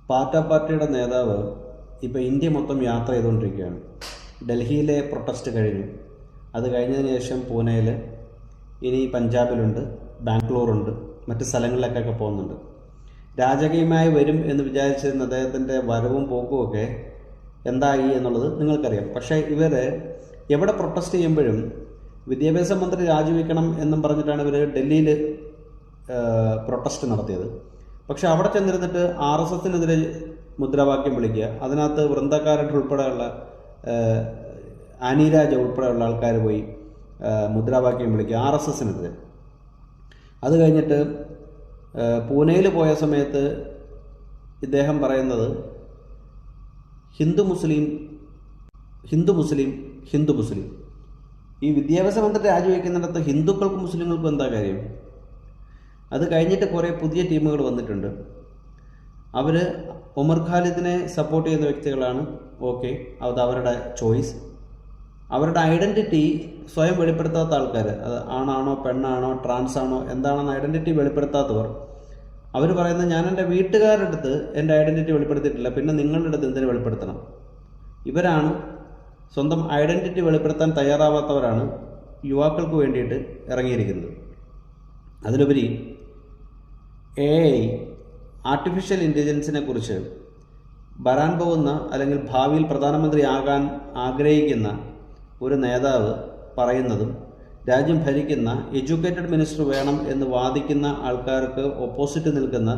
പാർട്ടിയുടെ നേതാവ് ഇപ്പോൾ ഇന്ത്യ മൊത്തം യാത്ര ചെയ്തുകൊണ്ടിരിക്കുകയാണ്. ഡൽഹിയിലെ പ്രൊട്ടസ്റ്റ് കഴിഞ്ഞു. അത് കഴിഞ്ഞതിന് ശേഷം പൂനെയിൽ, ഇനി പഞ്ചാബിലുണ്ട്, ബാംഗ്ലൂറുണ്ട്, മറ്റ് സ്ഥലങ്ങളിലേക്കൊക്കെ പോകുന്നുണ്ട്. രാജകീയമായി വരും എന്ന് വിചാരിച്ചിരുന്ന അദ്ദേഹത്തിൻ്റെ വരവും പോക്കുമൊക്കെ എന്തായി എന്നുള്ളത് നിങ്ങൾക്കറിയാം. പക്ഷേ ഇവർ എവിടെ പ്രൊട്ടസ്റ്റ് ചെയ്യുമ്പോഴും വിദ്യാഭ്യാസ മന്ത്രി രാജിവെക്കണം എന്നും പറഞ്ഞിട്ടാണ് ഇവർ ഡൽഹിയിൽ പ്രൊട്ടസ്റ്റ് നടത്തിയത്. പക്ഷെ അവിടെ ചെന്നിരുന്നിട്ട് RSSനെതിരെ മുദ്രാവാക്യം വിളിക്കുക, അതിനകത്ത് വൃന്ദക്കാരട്ട് ഉൾപ്പെടെയുള്ള ആനിരാജ് ഉൾപ്പെടെയുള്ള ആൾക്കാർ പോയി മുദ്രാവാക്യം വിളിക്കുക RSSനെതിരെ. അത് കഴിഞ്ഞിട്ട് പൂനെയിൽ പോയ സമയത്ത് ഇദ്ദേഹം പറയുന്നത് ഹിന്ദു മുസ്ലിം. ഈ വിദ്യാഭ്യാസ മന്ത്രി രാജിവെക്കുന്നിടത്ത് ഹിന്ദുക്കൾക്കും മുസ്ലിങ്ങൾക്കും എന്താ കാര്യം? അത് കഴിഞ്ഞിട്ട് കുറേ പുതിയ ടീമുകൾ വന്നിട്ടുണ്ട്. അവർ ഉമർ ഖാലിദിനെ സപ്പോർട്ട് ചെയ്യുന്ന വ്യക്തികളാണ്. ഓക്കെ, അത് അവരുടെ ചോയ്സ്. അവരുടെ ഐഡൻറ്റിറ്റി സ്വയം വെളിപ്പെടുത്താത്ത ആൾക്കാർ, അത് ആണാണോ പെണ്ണാണോ ട്രാൻസ് ആണോ എന്താണെന്ന് ഐഡൻറ്റിറ്റി വെളിപ്പെടുത്താത്തവർ, അവർ പറയുന്നത് ഞാൻ എൻ്റെ വീട്ടുകാരുടെ അടുത്ത് എൻ്റെ ഐഡൻറ്റിറ്റി വെളിപ്പെടുത്തിയിട്ടില്ല, പിന്നെ നിങ്ങളുടെ അടുത്ത് എന്തിനു വെളിപ്പെടുത്തണം? ഇവരാണ് സ്വന്തം ഐഡൻറ്റിറ്റി വെളിപ്പെടുത്താൻ തയ്യാറാവാത്തവരാണ് യുവാക്കൾക്ക് വേണ്ടിയിട്ട് ഇറങ്ങിയിരിക്കുന്നത്. അതിലുപരി AI ആർട്ടിഫിഷ്യൽ ഇൻ്റലിജൻസിനെ കുറിച്ച് വരാൻ പോകുന്ന അല്ലെങ്കിൽ ഭാവിയിൽ പ്രധാനമന്ത്രി ആകാൻ ആഗ്രഹിക്കുന്ന ഒരു നേതാവ് പറയുന്നതും രാജ്യം ഭരിക്കുന്ന എഡ്യൂക്കേറ്റഡ് മിനിസ്റ്റർ വേണം എന്ന് വാദിക്കുന്ന ആൾക്കാർക്ക് ഓപ്പോസിറ്റ് നിൽക്കുന്ന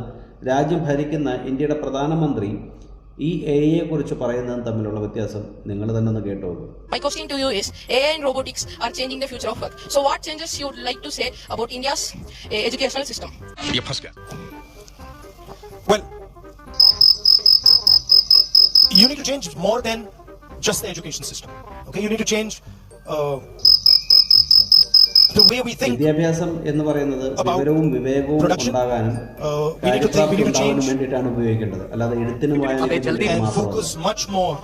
രാജ്യം ഭരിക്കുന്ന ഇന്ത്യയുടെ പ്രധാനമന്ത്രി ഈ AI കുറിച്ച് പറയുന്നതും തമ്മിലുള്ള വ്യത്യാസം നിങ്ങൾ തന്നെ ഒന്ന് കേട്ടോ. My question to you is, AI and robotics are changing the future of work. So what changes you would like to say about India's educational system? Well, you need to change more than just the education system. Okay, you need to change the way we think. വിദ്യാഭ്യാസം എന്ന് പറയുന്നത് വിവരവും വിവേകവും ഉണ്ടാകാനും കാര്യപ്രാപ്തി ഉണ്ടാകാനും വേണ്ടിയിട്ടാണ് ഉപയോഗിക്കേണ്ടത്, അല്ലാതെ എഴുത്തിനും വായനയ്ക്കും focus much more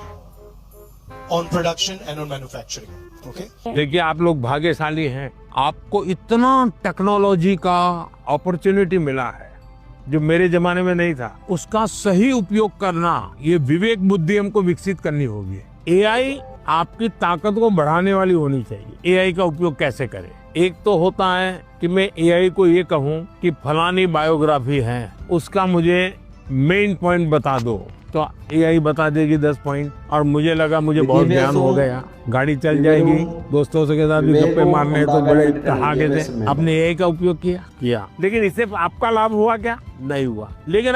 on production and on manufacturing. Okay, देखिए आप लोग भाग्यशाली हैं, आपको इतना टेक्नोलॉजी का अपॉर्चुनिटी मिला है जो मेरे जमाने में नहीं था. उसका सही उपयोग करना, ये विवेक बुद्धि हमको विकसित करनी होगी. AI आपकी ताकत को बढ़ाने वाली होनी चाहिए. AI का उपयोग कैसे करें? एक तो होता है कि मैं AI को ये कहूँ कि फलानी बायोग्राफी है, उसका मुझे मेन पॉइंट बता दो, तो AI बता देगी 10 पॉइंट, और मुझे लगा मुझे बहुत ज्ञान हो गया, गाड़ी चल जाएगी, दोस्तों के साथ भी गप्पे मारने तो बड़े आगे थे. आपने AI का उपयोग किया, लेकिन इससे आपका लाभ हुआ क्या? नहीं हुआ. लेकिन